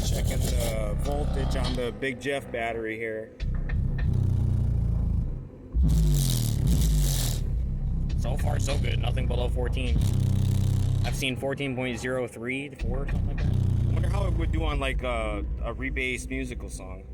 Checking the voltage on the Big Jeff battery here. So far, so good. Nothing below 14. I've seen 14.03 to 4 or something like that. I wonder how it would do on like a rebased musical song.